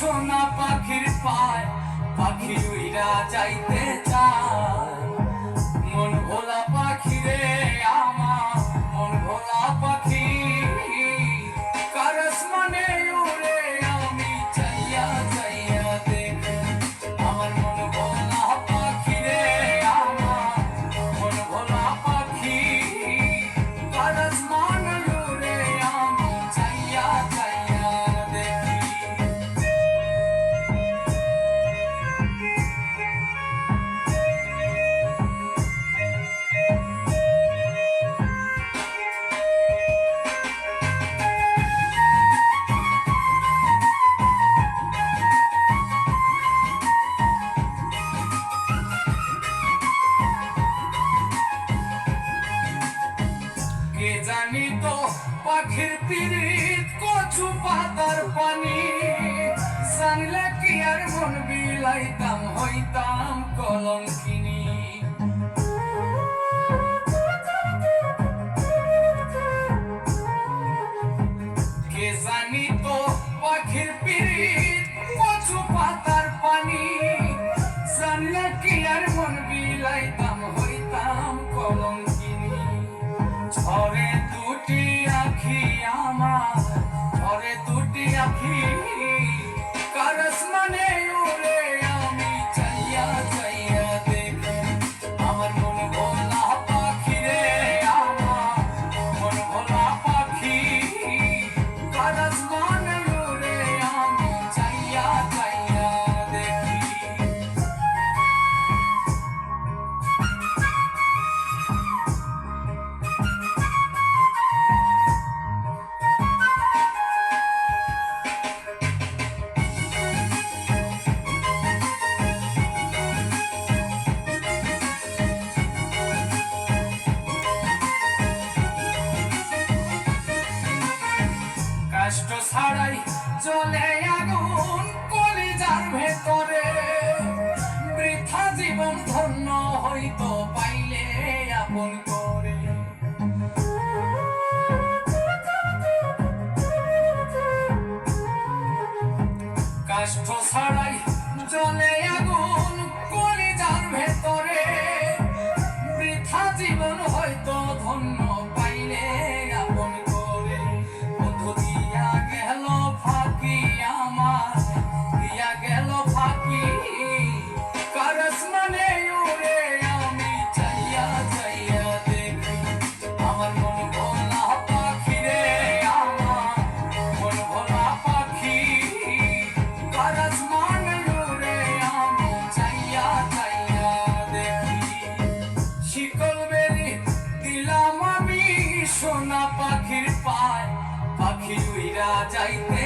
সোনা পাখির পায় পাখি উইরা যাইতে চায় মন ভোলা পাখি রে আমার মন ভোলা পাখি কার আসমানে উড়ে আমি চাইয়া চাইয়া দেখি আমার মন ভোলা পাখি রে আমার মন ভোলা পাখি কার আসমানে উড়ে আমি চাইয়া চাইয়া দেখি। কে জানি তো পাখির পিরিত কচু পাতার পানি জানলে কি আর মন বিলাইতাম হইতাম কলঙ্কিনী। কে জানি তো পাখির পিরিত কচু পাতার পানি জানলে কি আর মন বিলাইতাম হইতাম কলঙ্কিনী। ঝরে দুটি আখি আমার ঝরে দুটি আখি কার আসমানে উড়ে আমি চাইয়া চাইয়া দেখি আমার মন ভোলা পাখি রে আমার মন ভোলা পাখি কার আসমানে উড়ে আমি চাইয়া চাইয়া দেখি। কষ্ট ছাড়াই চলে আগুন কলিজার ভেতরে বৃথা জীবন ধন্য হইতো পাইলে আপন করে। কষ্ট ছাড়াই চলে আগুন কলিজার ভেতরে বৃথা জীবন হয়তো ধন্য পাইলে আপন করে। বন্ধু দিয়া গেল ফাঁকি আমার দিয়া গেল ফাঁকি কার আসমানে উড়ে আমি চাইয়া চাইয়া দেখি আমার মন ভোলা পাখি রে আমার মন ভোলা পাখি কার আসমানে উড়ে আমি চাইয়া চাইয়া দেখি। শিকল বেরি দিলাম আমি সোনা পাখির পায় পাখি উইরা যাইতে